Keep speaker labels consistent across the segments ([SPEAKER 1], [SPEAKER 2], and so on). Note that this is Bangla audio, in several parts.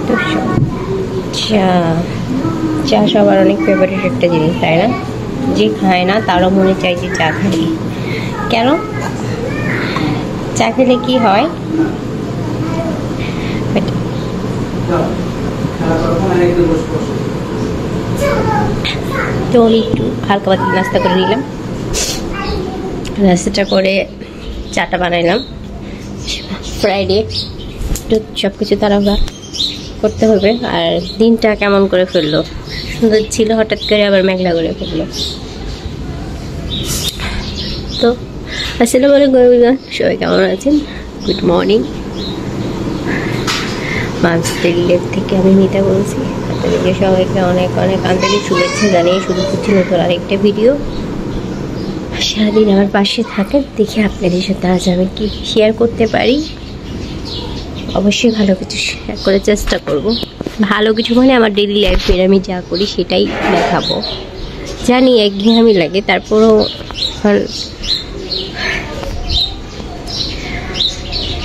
[SPEAKER 1] তো চা চা সবার অনেক ফেভারিট একটা জিনিস, তাই না? যে খায় না তারও মনে চাই যে চা খাই। কেন? চা খেলে কি হয়? তো আমি একটু হালকা পাতলা নাস্তা করে নিলাম। নাস্তাটা করে চাটা বানাইলাম। ফ্রাইডে একটু সব কিছু তাড়াহুড়া করতে হবে। আর দিনটা কেমন করে ফেললো, সুন্দর ছিল, হঠাৎ করে আবার মেঘলা করে ফেললো। তো আসসালামু আলাইকুম, সবাই কেমন আছেন? Good morning. মানসিক লেক থেকে আমি মিতা বলছি। আপনাদেরকে সবাইকে অনেক অনেক আন্তরিক শুভেচ্ছা জানিয়ে শুরু করছি নতুন আরেকটা ভিডিও। সারাদিন আমার পাশে থাকেন, দেখি আপনাদের সাথে আজ আমি কি শেয়ার করতে পারি। অবশ্যই ভালো কিছু শেয়ার করার চেষ্টা করব। ভালো কিছু মানে আমার ডেইলি লাইফের আমি যা করি সেটাই দেখাবো। জানি একঘেয়েমি লাগে, তারপরও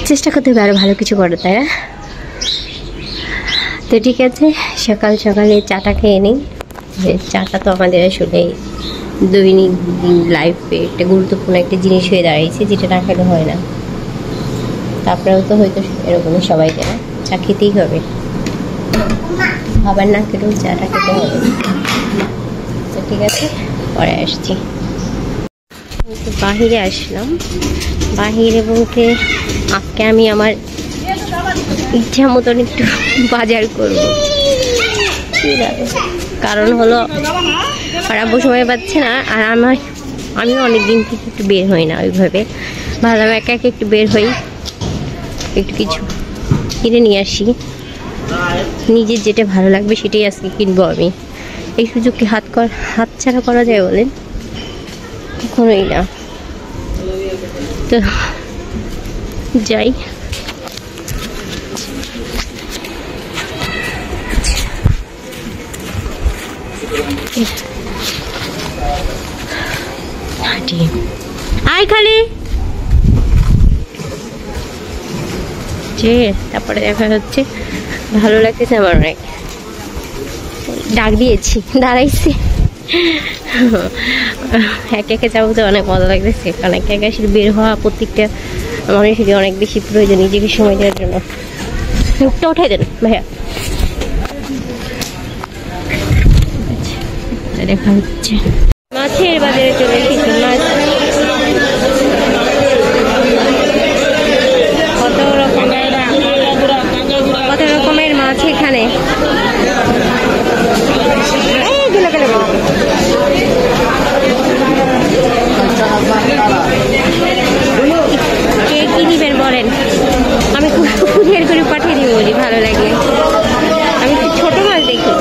[SPEAKER 1] চেষ্টা করতে হবে আরও ভালো কিছু করার, তাই না? তো ঠিক আছে, সকাল সকালে চাটা খেয়ে নিই। চাটা তো আমাদের আসলে দৈনিক লাইফে একটা গুরুত্বপূর্ণ একটা জিনিস হয়ে দাঁড়িয়েছে, যেটা না খেলে হয় না। তারপরেও তো হয়তো এরকমই সবাই কেনা চা খেতেই হবে, খাবার না খেলেও চাটা খেতে হবে। তো ঠিক আছে, পরে আসছি। বাহিরে আসলাম। বাহিরে বলতে আজকে আমি আমার ইচ্ছা মতন একটু বাজার করব। কারণ হলো আব্বু সময় পাচ্ছে না, আর আমিও অনেকদিন থেকে একটু বের হই না ওইভাবে। ভাবলাম একা একা একটু বের হই, একটু কিছু কিনে নিয়ে আসি। নিজের যেটা ভালো লাগবে সেটাই আজকে কিনবো আমি। এই সুযোগকে হাত ছাড়া করা যায় বলেন? কখনোই না। তো যাই। আয় খালি যে তারপরে দেখা হচ্ছে ভালো লাগতেছে আমার অনেক। ডাক দিয়েছি, দাঁড়াইছি। একে একে যাবো তো অনেক মজা লাগতেছে, কারণ একে একে আসলে বের হওয়া প্রত্যেকটা মানুষেরই অনেক বেশি প্রয়োজন নিজেকে সময় দেওয়ার জন্য। মুখটা উঠাই দেন ভাইয়া। দেখা হচ্ছে মাছের বাজারে চলে এসেছি। মাছ কত রকমের মাছ এখানে। কে কি নিবেন বলেন, আমি কুরিয়ার করে পাঠিয়ে দিব বলি, ভালো লাগে। আমি একটু ছোট মাছ দেখি।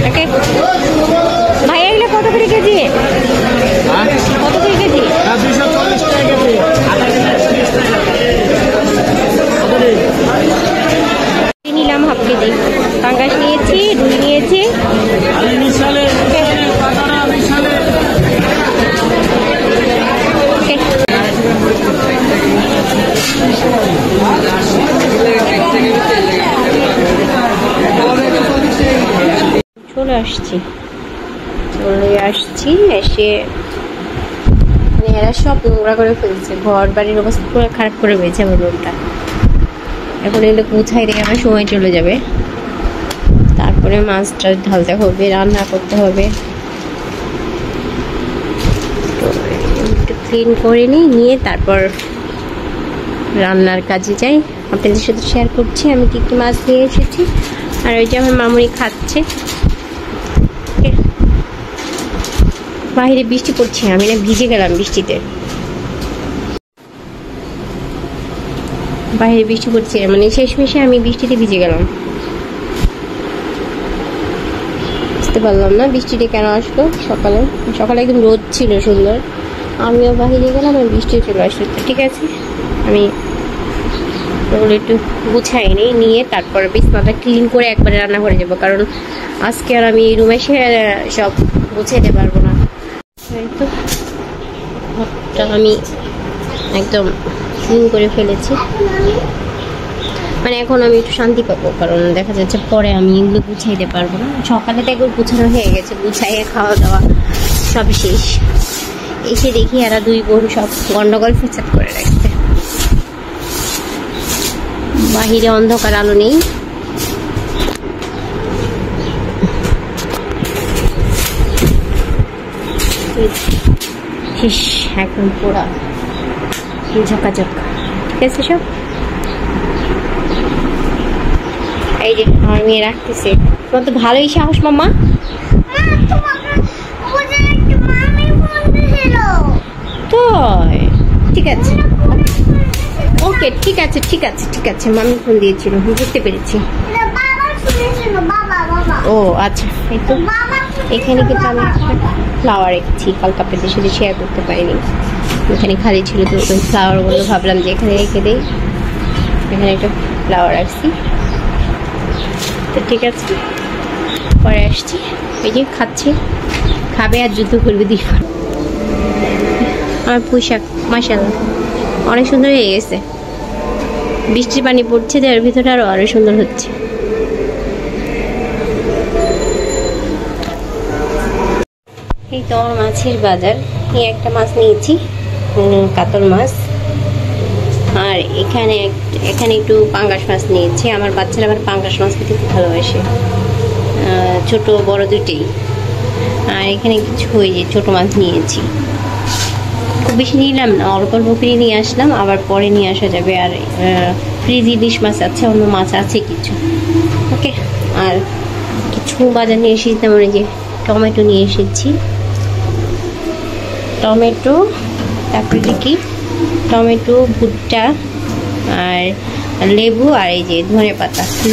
[SPEAKER 1] ওকে ভাই, এগুলো কত করে কেজি? কত করে কেজি? নিলাম হাফ কেজি। পাঙ্গাস নিয়েছি, রুই নিয়েছি। চলে আসছি এসে এরা সব নোংরা করে ফেলছে, ঘর বাড়ির অবস্থা পুরো খারাপ করে রয়েছে আমার রুমটা। এখন এগুলো গুছাই রেখে আমার সময় চলে যাবে। তারপরে মাছটা ঢালতে হবে, রান্না করতে হবে। একটু ক্লিন করে নিয়ে তারপর রান্নার কাজে যাই। আপনাদের সাথে শেয়ার করছি আমি কি কি মাছ নিয়ে এসেছি। আর ওই যে আমার মামুনি খাচ্ছে। বাইরে বৃষ্টি পড়ছে, আমি না ভিজে গেলাম বৃষ্টিতে। বাইরে বৃষ্টি পড়ছে মানে শেষমেশে আমি বৃষ্টিতে ভিজে গেলাম। বুঝতে পারলাম না বৃষ্টিটা কেন আসলো। সকালে একদম রোদ ছিল সুন্দর, আমিও বাইরে গেলাম আর বৃষ্টি চলে আসলো। ঠিক আছে, আমি ওগুলো একটু গুছাই নিয়ে তারপরে বিছানাটা ক্লিন করে একবারে রান্না করে যাবো, কারণ আজকে আর আমি এই রুমে এসে সব গুছাইতে পারবো না। তো ভাতটা আমি একদম ক্লিন করে ফেলেছি। মানে এখন আমি একটু শান্তি পাবো, কারণ দেখা যাচ্ছে পরে আমি এগুলো গুছাইতে পারবো না। সকালে তো এগুলো গুছানো হয়ে গেছে, গুছাইয়ে খাওয়া দাওয়া সব শেষ। এসে দেখি এরা দুই বোন সব গন্ডগোল ফেসাদ করে রাখছে। বাহিরে অন্ধকার, আলো নেই। একদম পুরা ঝকাঝক। ঠিক আছে সব। এই যে আমার মেয়ে রাখতেছে। তোমার তো ভালোই সাহস মাম্মা। তো ঠিক আছে, ওকে ঠিক আছে ঠিক আছে ঠিক আছে। মামি ফোন দিয়েছিল, বুঝতে পেরেছি। ও আচ্ছা, এই তো এখানে কিন্তু আমি ফ্লাওয়ার রেখেছি, কালকে আপনাদের সাথে শেয়ার করতে পারিনি। এখানে খালি ছিল তো ওই ফ্লাওয়ারগুলো ভাবলাম যে এখানে রেখে দিই। এখানে একটা ফ্লাওয়ার রাখছি, তো ঠিক আছে। পরে আসছি, এই যে খাচ্ছি, খাবে আর যুদ্ধ করবে দিই। আমার পোশাক মাশাআল্লাহ অনেক সুন্দর হয়ে গেছে। বৃষ্টির পানি পড়ছে, এর ভিতরে আরো সুন্দর হচ্ছে। এই তো আমার মাছের বাজার। এই একটা মাছ নিয়েছি, কাতল মাছ। আর এখানে একটু পাঙ্গাস মাছ নিয়েছি। আমার বাচ্চারা আবার পাঙ্গাস মাছ খেতে খুব ভালোবাসে, ছোট বড় দুটেই। আর এখানে কিছু ওই যে ছোট মাছ নিয়েছি, খুব বেশি নিলাম না, অল্প অল্প করে নিয়ে আসলাম, আবার পরে নিয়ে আসা যাবে। আর ফ্রিজ ইলিশ মাছ আছে, অন্য মাছ আছে কিছু। ওকে, আর কিছু বাজার নিয়ে এসেছি, তেমন যে টমেটো নিয়ে এসেছি। টমেটো, তারপরে দেখি টমেটো, ভুট্টা, আর লেবু, আর এই যে ধনে পাতা, দুই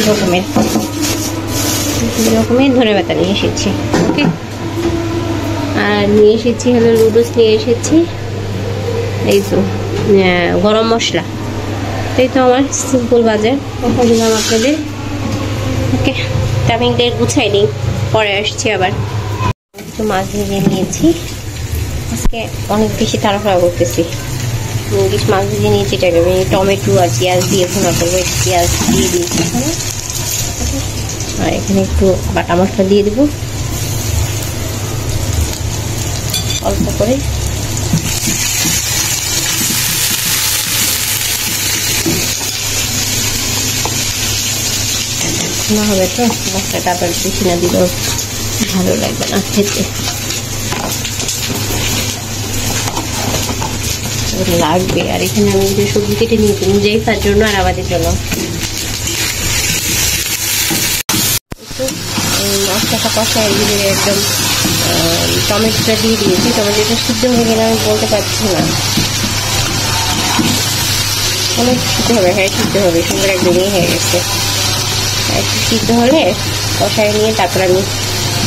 [SPEAKER 1] রকমের ধনে পাতা নিয়ে এসেছি। ওকে, আর নিয়ে এসেছি হলো নুডলস নিয়ে এসেছি। এই তো গরম মশলা। এই তো আমার সিম্পল বাজার দেখা দিলাম আপনাদের। ওকে, তা আমি গুছাই নিই, পরে আসছি আবার। একটু মাছ ভেজে নিয়েছি, আজকে অনেক বেশি তাড়াহুড়া করতেছি। কিছু মাছ ভেজে নিয়েছি, এটাকে আমি টমেটো আর পেঁয়াজ দিয়ে ভুনা করবো। পেঁয়াজ দিয়ে দিয়েছি এখানে, আর এখানে একটু বাটা মশলা দিয়ে দেবো অল্প করে। না হবে তো মশলাটা আবার বেশি না দিলেও ভালো লাগবে না খেতে, লাগবে। আর এখানে আমি যে সবজি কেটে নিয়েছি নিজেই তার জন্য আর আমাদের জন্য। মশলাটা কষায় দিলে একদম টমেটোটা দিয়ে দিয়েছি। টমেটোটা সিদ্ধ হয়ে গেলে আমি বলতে পারছি না, অনেক সিদ্ধ হবে। হ্যাঁ সিদ্ধ হবে, সুন্দর একদম হয়ে গেছে। একটু সিদ্ধ হলে কষায় নিয়ে তারপর আমি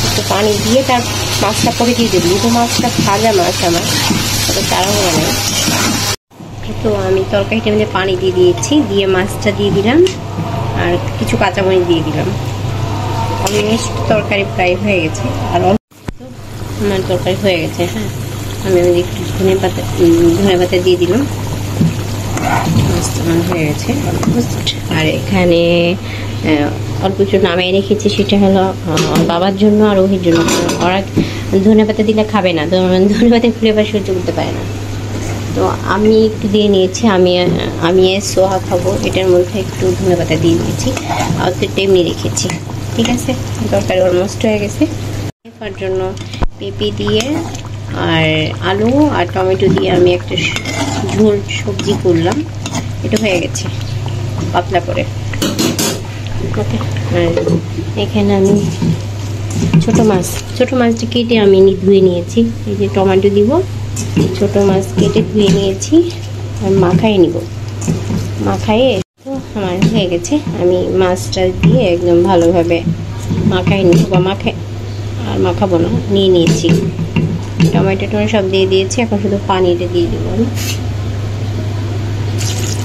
[SPEAKER 1] একটু পানি দিয়ে তার মাছটা করে দিয়ে দেবো। কিন্তু মাছটা ভাজা মাছ আমার, তবে তাড়াহুড়া নেই। তো আমি তরকারিটার মধ্যে পানি দিয়ে দিয়েছি, দিয়ে মাছটা দিয়ে দিলাম, আর কিছু কাঁচামরিচ দিয়ে দিলাম। অলমোস্ট তরকারি প্রায় হয়ে গেছে, আর আমার তরকারি হয়ে গেছে। হ্যাঁ, আমি একটু ধনে পাতা দিয়ে দিলাম, মাছটা হয়ে গেছে অলমোস্ট। আর এখানে অল্প কিছু নামিয়ে রেখেছি, সেটা হলো বাবার জন্য আর ওহির জন্য। ওরা ধনে পাতা দিলে খাবে না, ধনে পাতা ফ্লেভার সহ্য করতে পারে না। তো আমি একটু দিয়ে নিয়েছি, আমি সোহা খাবো, এটার মধ্যে একটু ধনে পাতা দিয়ে দিয়েছি, আর তো এমনি রেখেছি। ঠিক আছে, তরকারি অলমোস্ট হয়ে গেছে। তার জন্য পেঁপে দিয়ে আর আলু আর টমেটো দিয়ে আমি একটা ঝোল সবজি করলাম, এটা হয়ে গেছে পাতলা করে। ওকে, আর এখানে আমি ছোট মাছটা কেটে আমি ধুয়ে নিয়েছি। এই যে টমেটো দিব, ছোট মাছ কেটে ধুয়ে নিয়েছি, আর মাখাই নিব। মাখাইয়ে তো আমার হয়ে গেছে। আমি মাছটা দিয়ে একদম ভালোভাবে মাখাই নিব, বা মাখাবো না, নিয়ে নিয়েছি। টমেটো সব দিয়ে দিয়েছি, এখন শুধু পানিটা দিয়ে দিব।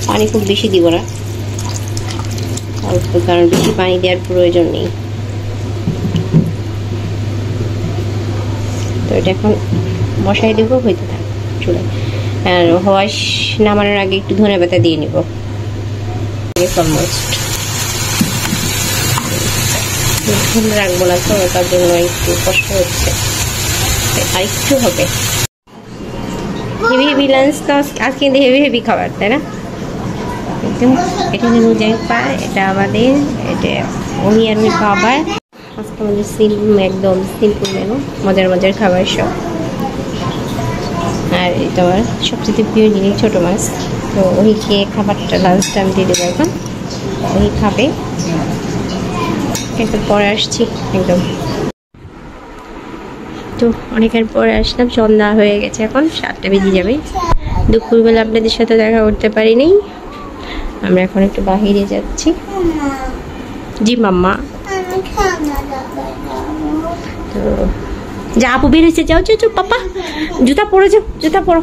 [SPEAKER 1] পানি খুব বেশি দিব না, অল্প, কারণ বেশি পানি দেওয়ার প্রয়োজন নেই। তো এটা এখন বসাই দেবো, হইতে থাক চুলায়। আর নামানোর আগে একটু ধনে পাতা দিয়ে নিব অলমোস্ট। রাখবো না তো, তার জন্য একটু কষ্ট হচ্ছে, আর একটু হবে। হেভি হেভি লাঞ্চ তো আজ কিন্তু হেভি হেভি খাবার, তাই না? একদম। এটা নুডলস পায়, এটা আমাদের, এটা উনি আর ওই খাবার। আজকে আমাদের একদম সিম্পল মেনু, মজার মজার খাবার সব। আর এটা আমার সবচেয়ে প্রিয় জিনিস ছোটো মাছ, তো ওই খেয়ে খাবারটা লাঞ্চটা আমি দিয়ে দেবো এখন, ওই খাবে। একটু পরে আসছি একদম। তো অনেকের পরে আসলাম, সন্ধ্যা হয়ে গেছে, এখন 7টা বেজে যাবে। দুপুরবেলা আপনাদের সাথে দেখা করতে পারিনি, আমরা এখন একটু বাহিরে যাচ্ছি। জি মাম্মা। তো যা আপু বের হয়েছে, যাও যাও পাপা, জুতা পরে যাও, জুতা পরো।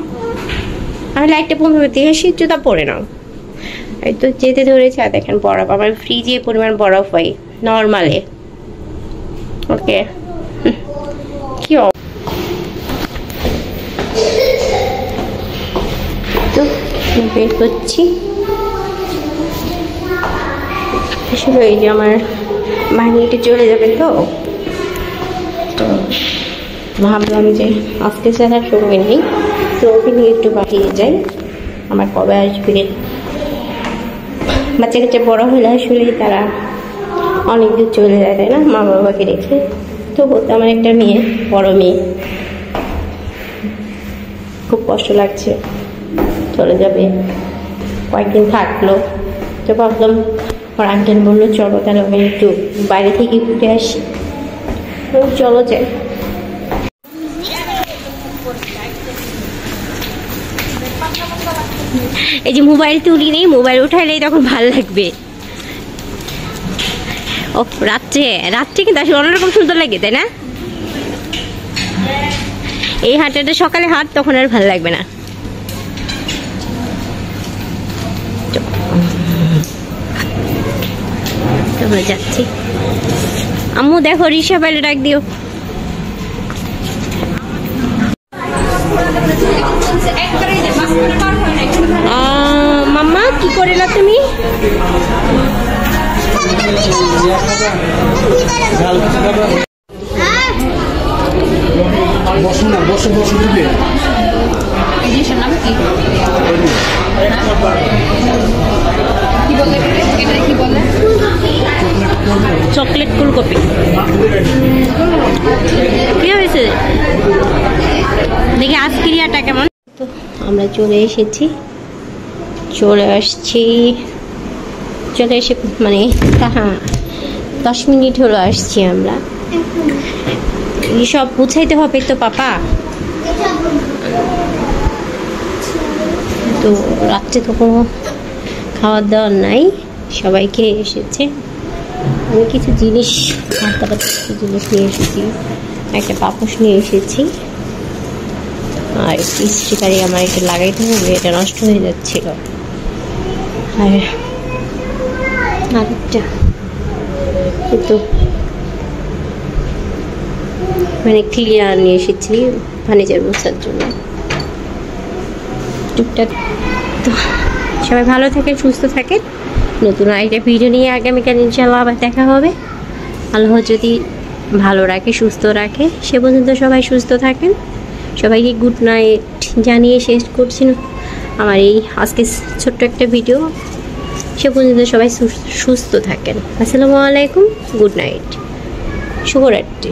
[SPEAKER 1] আমি লাইটটা বন্ধ করতে এসে জুতা পরে নাও। এই তো যেতে ধরেছে। আর দেখেন বরফ, আমার ফ্রিজে পরিমাণ বরফ হয় নর্মালে। ওকে, কি তো বের করছি। আসলে এই যে আমার ভাগ্নিটা চলে যাবে, তো ভাবলাম যে আজকে ছাড়া সঙ্গে নেই, তো ওকে নিয়ে একটু বাহিরে যাই। আমার কবে আসবে, বাচ্চা কাচ্চা বড় হলে আসলে তারা অনেক দূর চলে যায়, তাই না, মা বাবাকে রেখে। তো বলতে আমার একটা মেয়ে, বড় মেয়ে, খুব কষ্ট লাগছে, চলে যাবে। কয়েকদিন থাকলো, তো ভাবলাম, আমার আঙ্কেল বললো চলো তাহলে আমি একটু বাইরে থেকে ঘুরে আসি। চলো যাই। এই যে মোবাইল তুলি নেই, মোবাইল উঠাইলেই তখন ভালো লাগবে। ও রাত্রে রাত্রে কিন্তু আসলে অন্যরকম সুন্দর লাগে, তাই না? এই হাঁটাটা সকালে হাঁট, তখন আর ভালো লাগবে না। আমরা যাচ্ছি। আম্মু দেখো, রিক্সা পাইলে ডাক দিও। মাম্মা কি করিলা তুমি? চকলেট ফুলকপি কি হয়েছে দেখি, আজকেরিয়াটা কেমন। তো আমরা চলে এসেছি, চলে এসে মানে 10 মিনিট হলো আসছি আমরা। সব বুঝাইতে হবে তো পাপা। তো রাত্রে তো কোনো খাওয়ার দাওয়ার নাই, সবাই খেয়ে এসেছে। আমি কিছু জিনিস, কিছু জিনিস নিয়ে এসেছি, একটা পাপোশ নিয়ে এসেছি, আর স্টিকারে আমার এটা লাগাইতে হবে, এটা নষ্ট হয়ে যাচ্ছিল। আর আরেকটা তো মানে ক্লিয়ার নিয়ে এসেছি ফার্নিচার বসার জন্য টুকটাক। তো সবাই ভালো থাকেন, সুস্থ থাকেন। নতুন আরেকটা ভিডিও নিয়ে আগামীকাল ইনশাআল্লাহ আবার দেখা হবে। আল্লাহ যদি ভালো রাখে, সুস্থ রাখে, সে পর্যন্ত সবাই সুস্থ থাকেন। সবাইকে গুড নাইট জানিয়ে শেষ করছি আমার এই আজকে ছোট্ট একটা ভিডিও। সে পর্যন্ত সবাই সুস্থ থাকেন। আসসালামু আলাইকুম, গুড নাইট, শুভরাত্রি।